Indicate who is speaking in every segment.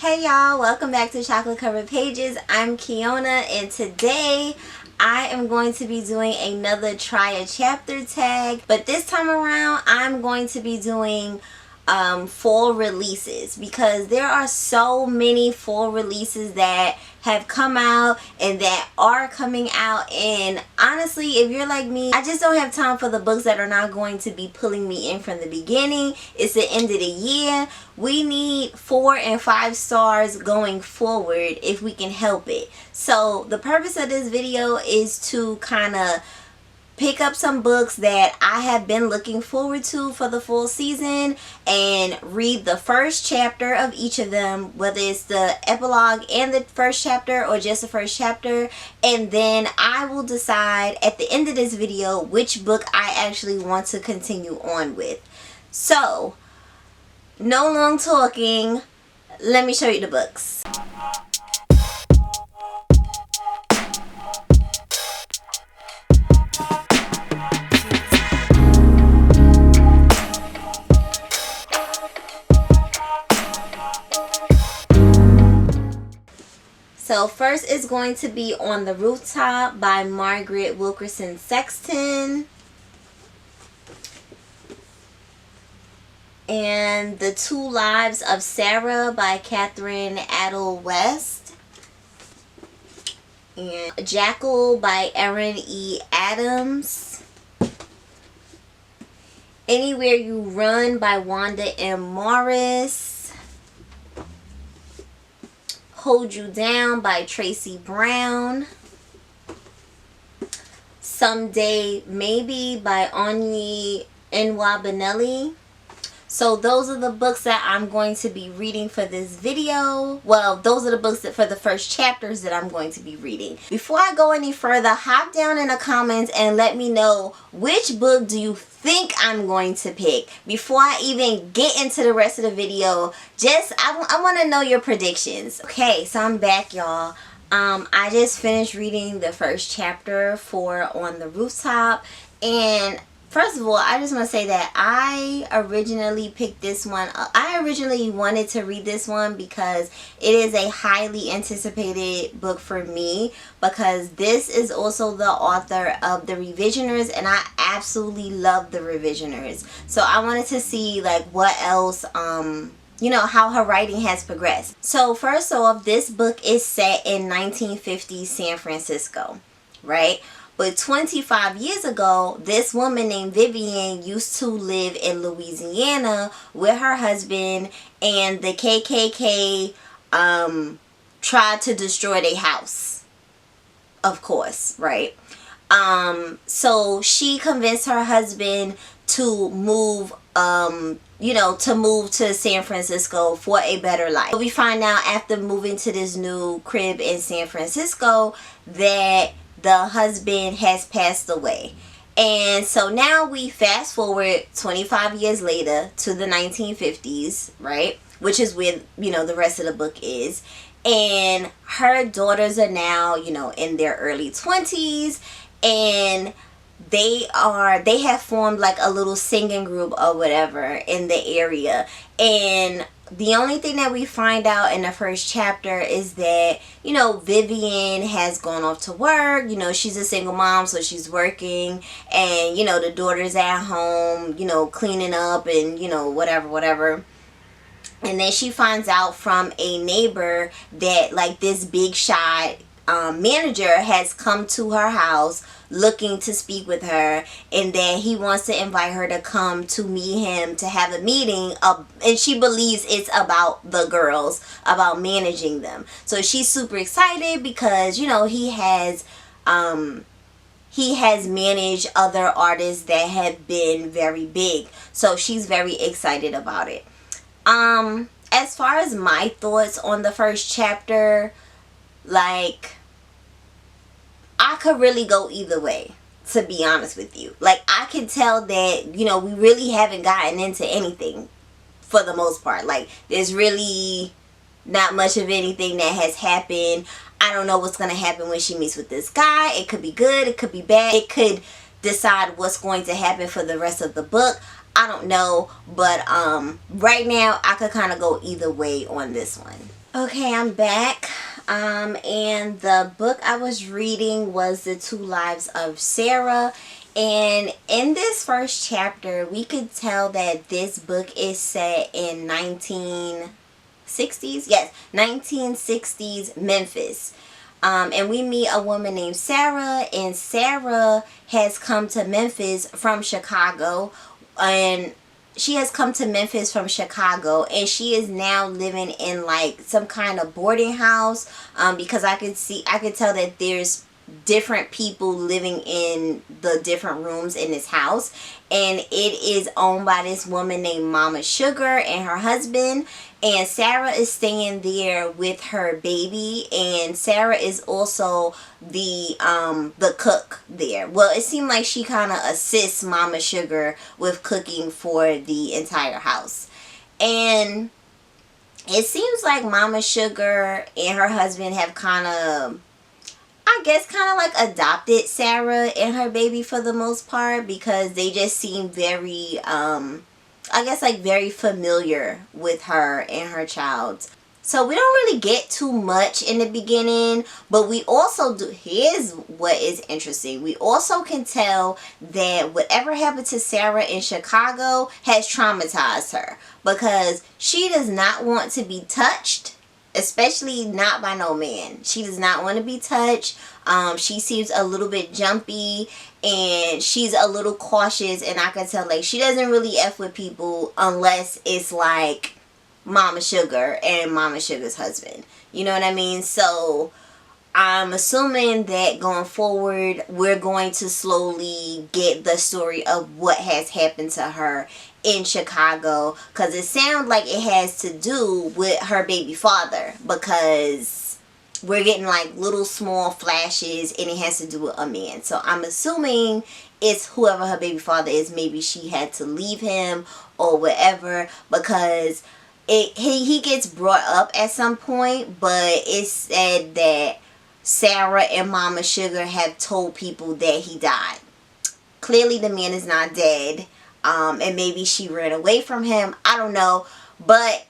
Speaker 1: Hey y'all, welcome back to Chocolate Covered Pages. I'm Kiona, and today I am going to be doing another try a chapter tag, but this time around I'm going to be doing fall releases, because there are so many fall releases that have come out and that are coming out, and honestly, if you're like me, I just don't have time for the books that are not going to be pulling me in from the beginning. It's the end of the year. We need 4 and 5 stars going forward if we can help it. So the purpose of this video is to kind of pick up some books that I have been looking forward to for the full season and read the first chapter of each of them, whether it's the epilogue and the first chapter or just the first chapter, and then I will decide at the end of this video which book I actually want to continue on with. So, no long talking, let me show you the books. So first is going to be On the Rooftop by Margaret Wilkerson Sexton. And The Two Lives of Sarah by Catherine Adel West. And Jackal by Erin E. Adams. Anywhere You Run by Wanda M. Morris. Hold You Down by Tracy Brown. Someday Maybe by Elmont NY. So those are the books that I'm going to be reading for this video. Well, those are the books that for the first chapters that I'm going to be reading. Before I go any further, hop down in the comments and let me know which book do you think I'm going to pick. Before I even get into the rest of the video, I want to know your predictions. Okay, so I'm back, y'all. I just finished reading the first chapter for On the Rooftop, and first of all, I just want to say that I originally picked this one. I originally wanted to read this one because it is a highly anticipated book for me, because this is also the author of The Revisioners, and I absolutely love The Revisioners. So I wanted to see like what else, you know, how her writing has progressed. So first off, this book is set in 1950s San Francisco, right? But 25 years ago, this woman named Vivian used to live in Louisiana with her husband, and the KKK tried to destroy their house, of course, right? So she convinced her husband to move, you know, to move to San Francisco for a better life. We find out after moving to this new crib in San Francisco that the husband has passed away. And so now we fast forward 25 years later to the 1950s, right? Which is where, you know, the rest of the book is. And her daughters are now, you know, in their early 20s, and they have formed like a little singing group or whatever in the area. And the only thing that we find out in the first chapter is that, you know, Vivian has gone off to work. You know, she's a single mom, so she's working, and, you know, the daughter's at home, you know, cleaning up and, you know, whatever. And then she finds out from a neighbor that like this big shot manager has come to her house looking to speak with her, and that he wants to invite her to come to meet him to have a meeting, and she believes it's about the girls, about managing them. So she's super excited because, you know, he has managed other artists that have been very big, so she's very excited about it. As far as my thoughts on the first chapter, like, I could really go either way, to be honest with you. Like, I can tell that, you know, we really haven't gotten into anything for the most part. Like, there's really not much of anything that has happened. I don't know what's going to happen when she meets with this guy. It could be good, it could be bad. It could decide what's going to happen for the rest of the book. I don't know, but right now I could kind of go either way on this one. Okay, I'm back. And the book I was reading was The Two Lives of Sarah. And in this first chapter, we could tell that this book is set in 1960s. Yes, 1960s Memphis. And we meet a woman named Sarah, and Sarah has come to Memphis from Chicago. And she has come to Memphis from Chicago, and she is now living in like some kind of boarding house, because I could tell that there's different people living in the different rooms in this house, and it is owned by this woman named Mama Sugar and her husband. And Sarah is staying there with her baby, and Sarah is also the cook there. Well, it seemed like she kind of assists Mama Sugar with cooking for the entire house. And it seems like Mama Sugar and her husband have kind of, I guess, kind of like adopted Sarah and her baby for the most part, because they just seem very I guess like very familiar with her and her child. So we don't really get too much in the beginning, but we also do. Here's what is interesting. We also can tell that whatever happened to Sarah in Chicago has traumatized her, because she does not want to be touched, especially not by no man. She does not want to be touched. She seems a little bit jumpy, and she's a little cautious, and I can tell like she doesn't really F with people unless it's like Mama Sugar and Mama Sugar's husband. You know what I mean? So I'm assuming that going forward we're going to slowly get the story of what has happened to her in Chicago, because it sounds like it has to do with her baby father, because we're getting like little small flashes and it has to do with a man. So I'm assuming it's whoever her baby father is. Maybe she had to leave him or whatever, because he gets brought up at some point, but it's said that Sarah and Mama Sugar have told people that he died. Clearly the man is not dead, and maybe she ran away from him. I don't know, but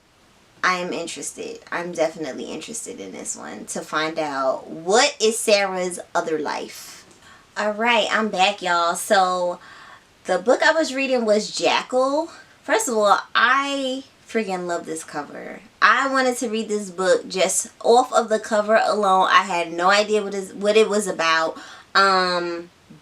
Speaker 1: I am interested. I'm definitely interested in this one to find out what is Sarah's other life. Alright, I'm back, y'all. So the book I was reading was Jackal. First of all, I freaking love this cover. I wanted to read this book just off of the cover alone. I had no idea what it was about.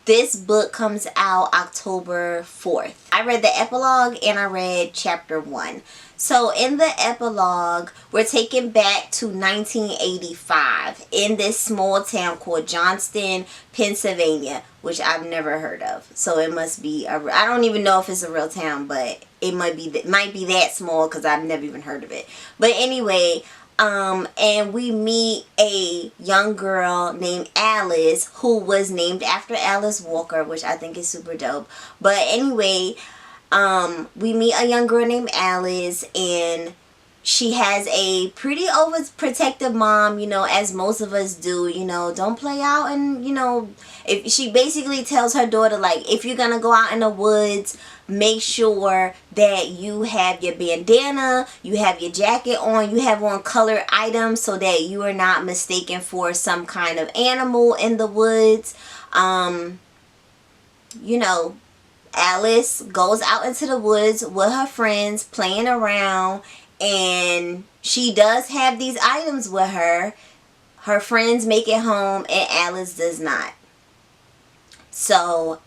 Speaker 1: This book comes out October 4th. I read the epilogue and I read chapter 1. So in the epilogue, we're taken back to 1985 in this small town called Johnston, Pennsylvania, which I've never heard of. So it must be I don't even know if it's a real town, but it might be that small because I've never even heard of it. But anyway, and we meet a young girl named Alice, who was named after Alice Walker, which I think is super dope. But anyway, we meet a young girl named Alice, and she has a pretty overprotective mom, you know, as most of us do, you know, don't play out. And, you know, if she basically tells her daughter, like, if you're gonna go out in the woods, make sure that you have your bandana, you have your jacket on, you have on colored items so that you are not mistaken for some kind of animal in the woods. You know, Alice goes out into the woods with her friends playing around, and she does have these items with her. Her friends make it home and Alice does not. So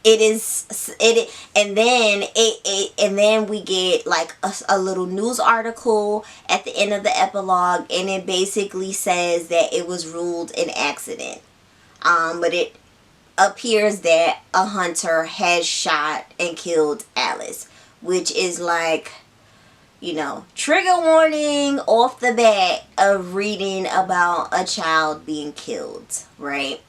Speaker 1: and then we get like a little news article at the end of the epilogue, and it basically says that it was ruled an accident. But it appears that a hunter has shot and killed Alice, which is like, you know, trigger warning off the bat of reading about a child being killed, right?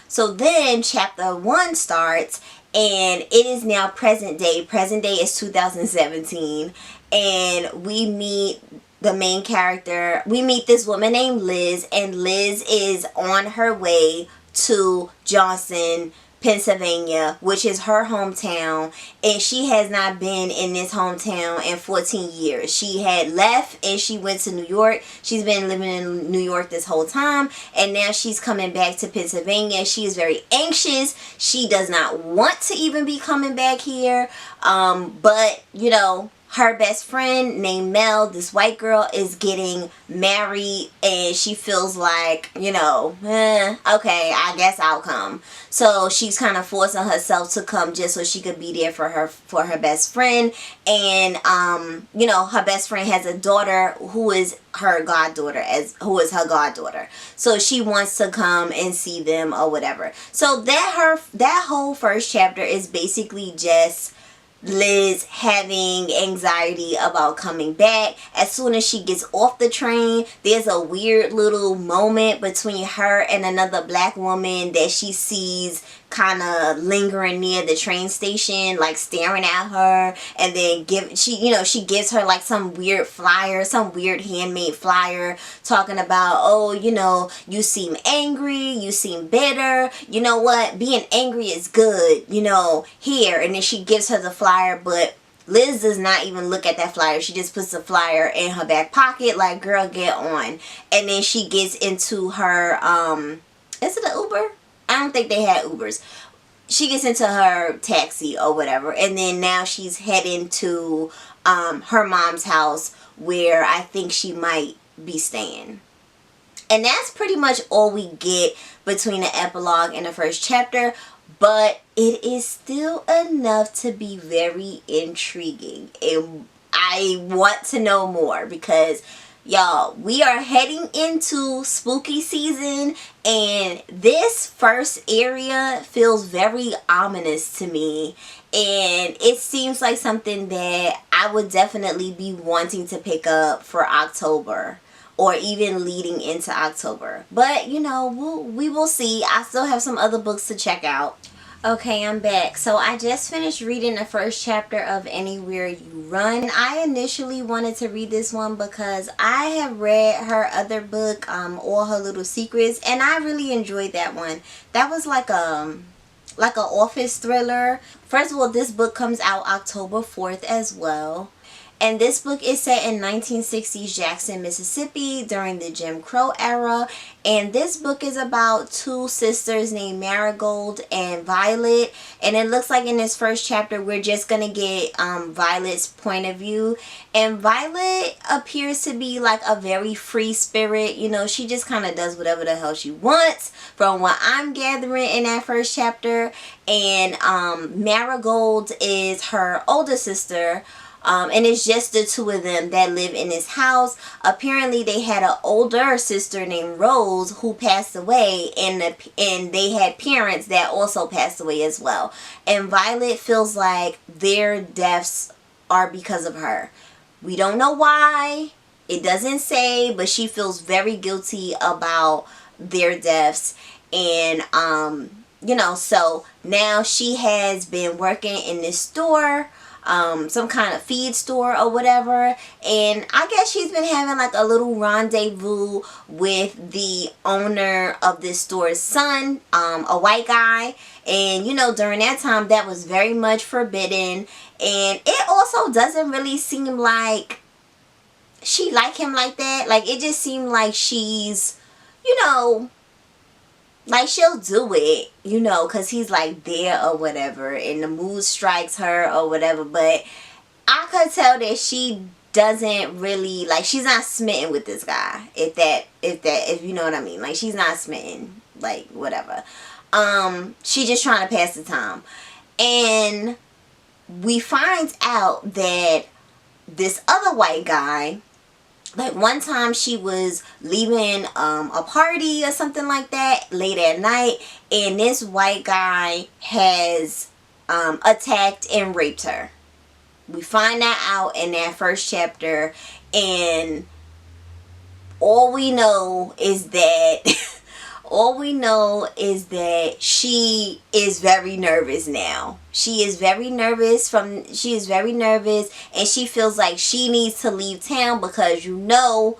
Speaker 1: So then chapter 1 starts, and it is now present day. Present day is 2017, and we meet the main character. We meet this woman named Liz, and Liz is on her way to Johnston, Pennsylvania, which is her hometown, and she has not been in this hometown in 14 years. She had left and she went to New York. She's been living in New York this whole time, and now she's coming back to Pennsylvania. She is very anxious. She does not want to even be coming back here, but you know, her best friend named Mel, this white girl, is getting married, and she feels like, you know, okay, I guess I'll come. So she's kind of forcing herself to come just so she could be there for her best friend. And you know, her best friend has a daughter who is her goddaughter, so she wants to come and see them or whatever. So that whole first chapter is basically just Liz having anxiety about coming back. As soon as she gets off the train, there's a weird little moment between her and another black woman that she sees kind of lingering near the train station, like staring at her, and then she gives her like some weird flyer, some weird handmade flyer talking about, oh, you know, you seem angry, you seem bitter, you know what, being angry is good, you know, here. And then she gives her the flyer, but Liz does not even look at that flyer. She just puts the flyer in her back pocket like, girl, get on. And then she gets into her is it an Uber? I don't think they had Ubers. She gets into her taxi or whatever, and then now she's heading to her mom's house, where I think she might be staying. And that's pretty much all we get between the epilogue and the first chapter, but it is still enough to be very intriguing, and I want to know more because, y'all, we are heading into spooky season, and this first area feels very ominous to me, and it seems like something that I would definitely be wanting to pick up for October, or even leading into October. But you know, we will see. I still have some other books to check out. Okay, I'm back. So I just finished reading the first chapter of Anywhere You Run. I initially wanted to read this one because I have read her other book, All Her Little Secrets, and I really enjoyed that one. That was like a office thriller. First of all, this book comes out October 4th as well. And this book is set in 1960s Jackson, Mississippi during the Jim Crow era. And this book is about two sisters named Marigold and Violet. And it looks like in this first chapter we're just going to get Violet's point of view. And Violet appears to be like a very free spirit. You know, she just kind of does whatever the hell she wants from what I'm gathering in that first chapter. And Marigold is her older sister. And it's just the two of them that live in this house. Apparently they had an older sister named Rose who passed away, and they had parents that also passed away as well. And Violet feels like their deaths are because of her. We don't know why. It doesn't say, but she feels very guilty about their deaths. And you know, so now she has been working in this store, some kind of feed store or whatever, and I guess she's been having like a little rendezvous with the owner of this store's son, a white guy. And you know, during that time that was very much forbidden, and it also doesn't really seem like she like him like that. Like, it just seemed like she's, you know, like she'll do it, you know, because he's like there or whatever, and the mood strikes her or whatever. But I could tell that she doesn't really, like, she's not smitten with this guy, if you know what I mean. Like, she's not smitten, like, whatever. She's just trying to pass the time. And we find out that this other white guy, like, one time she was leaving a party or something like that late at night, and this white guy has attacked and raped her. We find that out in that first chapter, and all we know is that she is very nervous now. She is very nervous, and she feels like she needs to leave town because, you know,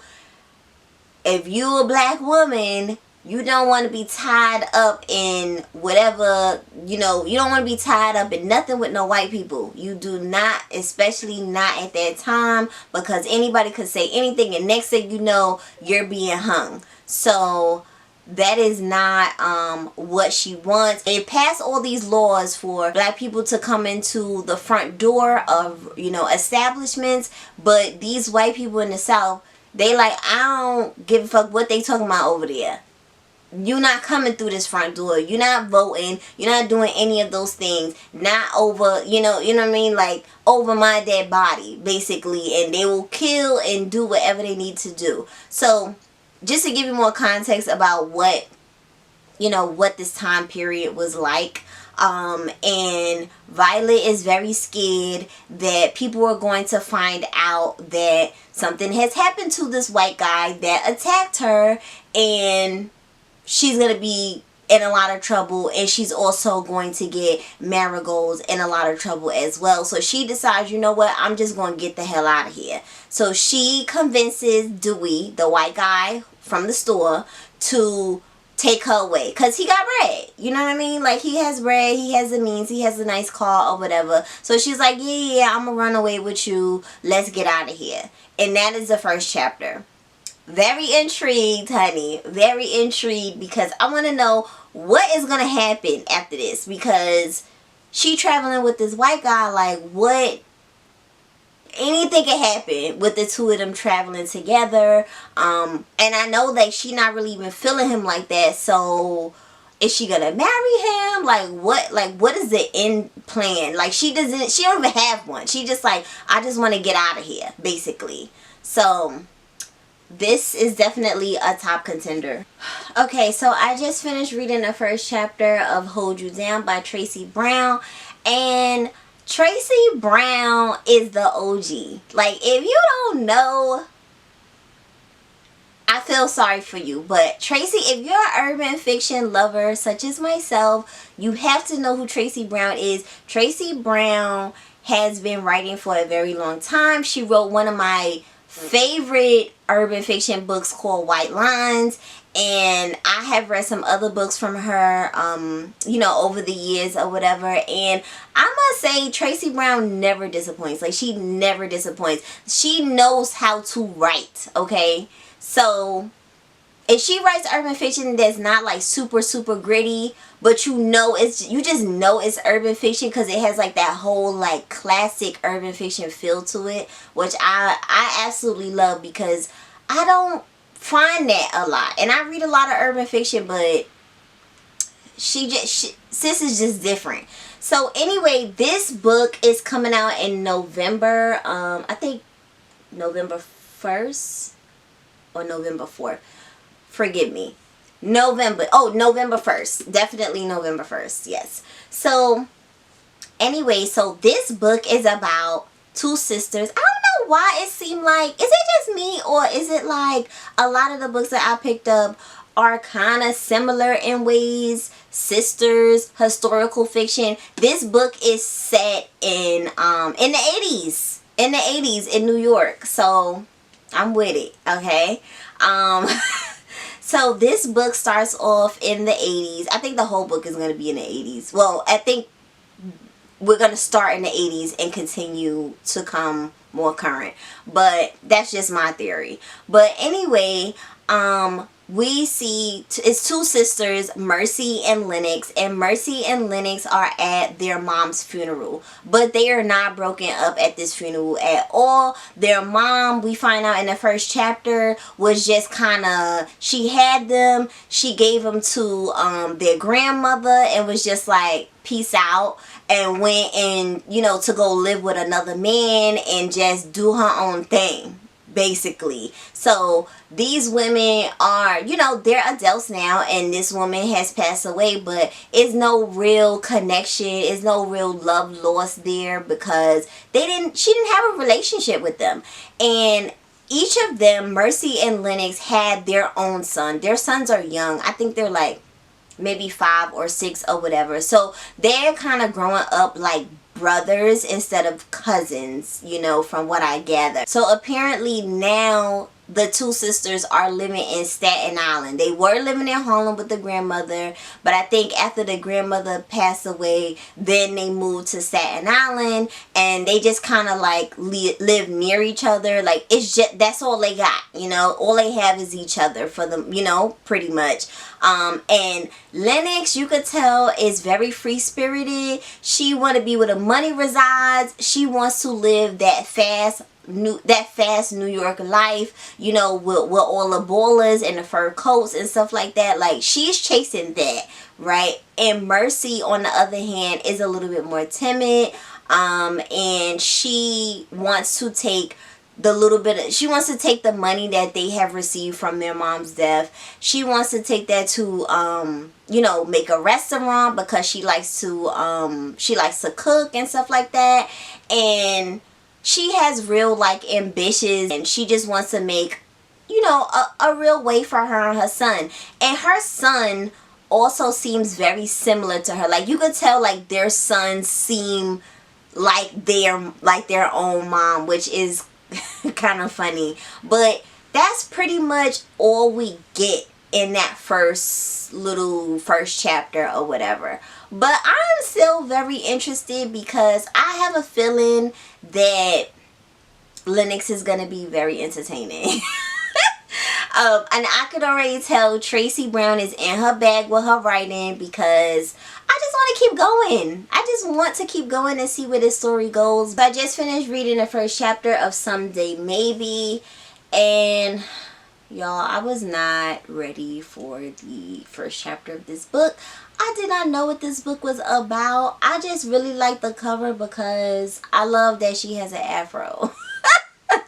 Speaker 1: if you a black woman You don't want to be tied up in whatever, you know, you don't want to be tied up in nothing with no white people. You do not, especially not at that time, because anybody could say anything and next thing you know, you're being hung. So that is not what she wants. They passed all these laws for black people to come into the front door of, you know, establishments, but these white people in the South, they like, I don't give a fuck what they talking about over there. You're not coming through this front door. You're not voting. You're not doing any of those things. Not over, you know what I mean? Like, over my dead body, basically. And they will kill and do whatever they need to do. So, just to give you more context about what, you know, what this time period was like. And Violet is very scared that people are going to find out that something has happened to this white guy that attacked her, and she's going to be in a lot of trouble, and she's also going to get Marigolds in a lot of trouble as well. So she decides, you know what, I'm just going to get the hell out of here. So she convinces Dewey, the white guy from the store, to take her away, because he got bread, you know what I mean? Like, he has bread, he has the means, he has a nice car or whatever. So she's like, yeah, I'm gonna run away with you, let's get out of here. And that is the first chapter. Very intrigued, honey. Very intrigued, because I want to know what is going to happen after this. Because she traveling with this white guy, like, what? Anything can happen with the two of them traveling together. And I know that she not really even feeling him like that. So, is she going to marry him? Like, what is the end plan? Like, she don't even have one. She just like, I just want to get out of here, basically. So, this is definitely a top contender. Okay, so I just finished reading the first chapter of Hold You Down by Tracy Brown. And Tracy Brown is the OG. Like, if you don't know, I feel sorry for you. But Tracy, if you're an urban fiction lover such as myself, you have to know who Tracy Brown is. Tracy Brown has been writing for a very long time. She wrote one of my favorite urban fiction books called White Lines, and I have read some other books from her you know, over the years or whatever, and I must say Tracy Brown never disappoints. Like, she never disappoints. She knows how to write, okay? So if she writes urban fiction that's not like super gritty, but you just know it's urban fiction because it has like that whole like classic urban fiction feel to it, which I absolutely love, because I don't find that a lot. And I read a lot of urban fiction, but sis is just different. So anyway, this book is coming out in November, I think November 1st or November 4th. Forgive me. November 1st. Definitely November 1st. Yes. So, anyway, so this book is about two sisters. I don't know why it seemed like, is it just me, or is it like a lot of the books that I picked up are kind of similar in ways? Sisters, historical fiction. This book is set in the 80s. In the 80s in New York. So, I'm with it. Okay. So this book starts off in the 80s. I think the whole book is going to be in the 80s. Well, I think we're going to start in the 80s and continue to come more current. But that's just my theory. But anyway, we see it's two sisters, Mercy and Lennox, and Mercy and Lennox are at their mom's funeral, but they are not broken up at this funeral at all. Their mom, we find out in the first chapter, was just kind of, she had them, she gave them to their grandmother and was just like, peace out, and went and, you know, to go live with another man and just do her own thing, basically. So these women are, you know, they're adults now, and this woman has passed away, but it's no real connection, it's no real love lost there, because she didn't have a relationship with them. And each of them, Mercy and Lennox, had their own son. Their sons are young. I think they're like maybe 5 or 6 or whatever. So they're kind of growing up like brothers instead of cousins, you know, from what I gather. So apparently now the two sisters are living in Staten Island. They were living in Harlem with the grandmother, but I think after the grandmother passed away, then they moved to Staten Island, and they just kind of like live near each other. Like, it's just, that's all they got, you know. All they have is each other for them, you know, pretty much. And Lennox, you could tell, is very free-spirited. She want to be where the money resides. She wants to live that fast New York life, you know, with all the ballers and the fur coats and stuff like that. Like, she's chasing that, right? And Mercy, on the other hand, is a little bit more timid, and she wants to take she wants to take the money that they have received from their mom's death. She wants to take that to you know, make a restaurant, because she likes to cook and stuff like that. And she has real, like, ambitions, and she just wants to make, you know, a real way for her and her son. And her son also seems very similar to her. Like, you could tell, like, their sons seem like their own mom, which is kind of funny. But that's pretty much all we get in that first chapter or whatever. But I'm still very interested, because I have a feeling that Lennox is going to be very entertaining. And I could already tell Tracy Brown is in her bag with her writing, because I just want to keep going. I just want to keep going and see where this story goes. But I just finished reading the first chapter of Someday Maybe, and y'all, I was not ready for the first chapter of this book. I did not know what this book was about. I just really like the cover, because I love that she has an afro. But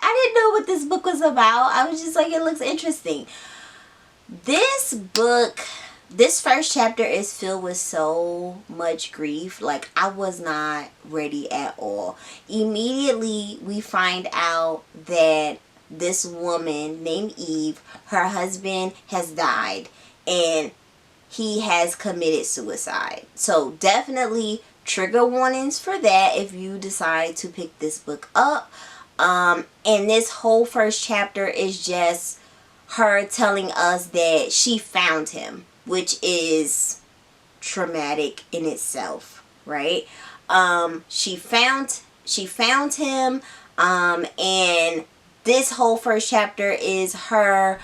Speaker 1: I didn't know what this book was about. I was just like, it looks interesting. This book, this first chapter is filled with so much grief. Like, I was not ready at all. Immediately, we find out that this woman named Eve, her husband has died, and he has committed suicide. So definitely trigger warnings for that if you decide to pick this book up. And this whole first chapter is just her telling us that she found him, which is traumatic in itself, right? She found him, and this whole first chapter is her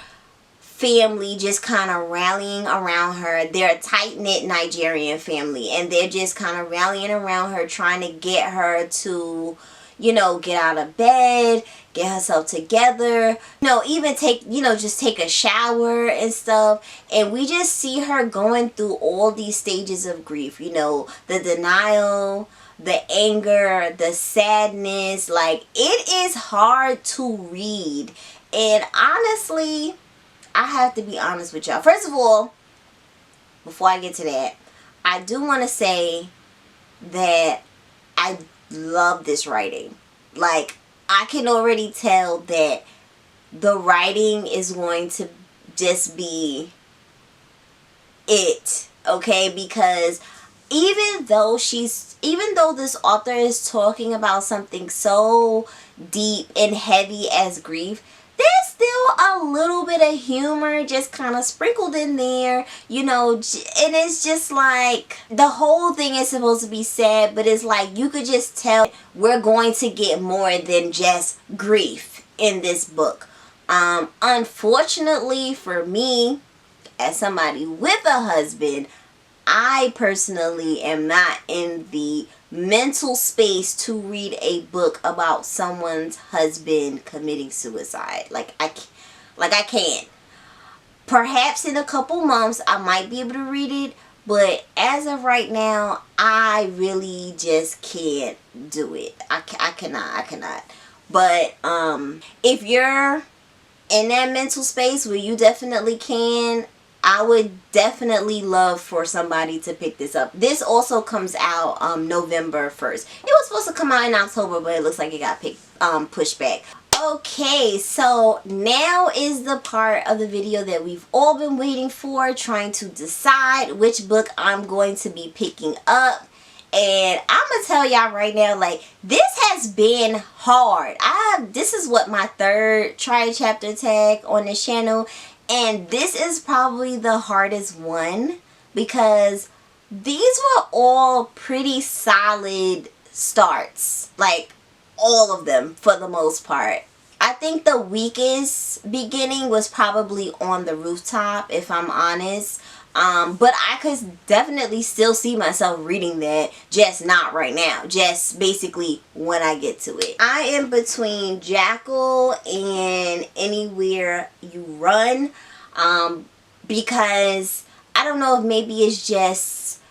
Speaker 1: family just kind of rallying around her. They're a tight-knit Nigerian family, and they're just kind of rallying around her, trying to get her to, you know, get out of bed, get herself together, you know, even just take a shower and stuff. And we just see her going through all these stages of grief, you know, the denial, the anger, the sadness. Like, it is hard to read. And honestly, I have to be honest with y'all. First of all, before I get to that, I do want to say that I love this writing. Like, I can already tell that the writing is going to just be it, okay? Because even though this author is talking about something so deep and heavy as grief, there's still a little bit of humor just kind of sprinkled in there, you know. And it's just like, the whole thing is supposed to be sad, but it's like, you could just tell we're going to get more than just grief in this book. Unfortunately for me, as somebody with a husband, I personally am not in the mental space to read a book about someone's husband committing suicide. I can't. Perhaps in a couple months I might be able to read it, but as of right now, I really just can't do it. I cannot. But if you're in that mental space where you definitely can, I would definitely love for somebody to pick this up. This also comes out November 1st. It was supposed to come out in October, but it looks like it got pushed back. Okay, so now is the part of the video that we've all been waiting for, trying to decide which book I'm going to be picking up. And I'm gonna tell y'all right now, like, this has been hard. This is what, my third try chapter tag on this channel, and this is probably the hardest one because these were all pretty solid starts, like all of them for the most part. I think the weakest beginning was probably on the Rooftop, if I'm honest. But I could definitely still see myself reading that, just not right now. Just basically when I get to it. I am between Jackal and Anywhere You Run, because I don't know if maybe it's just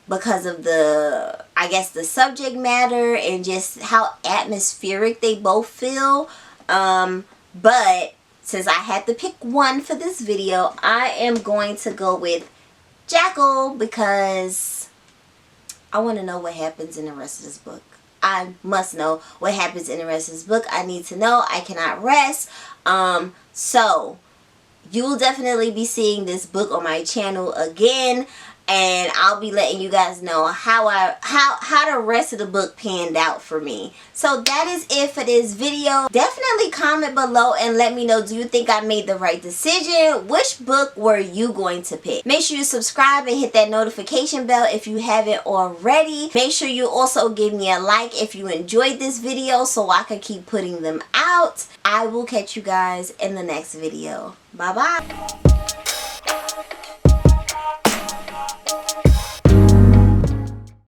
Speaker 1: because of the, I guess, the subject matter and just how atmospheric they both feel. But since I had to pick one for this video, I am going to go with Jackal because I want to know what happens in the rest of this book. I must know what happens in the rest of this book. I need to know. I cannot rest. So you will definitely be seeing this book on my channel again, and I'll be letting you guys know how the rest of the book panned out for me. So that is it for this video. Definitely comment below and let me know, do you think I made the right decision? Which book were you going to pick? Make sure you subscribe and hit that notification bell if you haven't already. Make sure you also give me a like if you enjoyed this video so I can keep putting them out. I will catch you guys in the next video. Bye bye.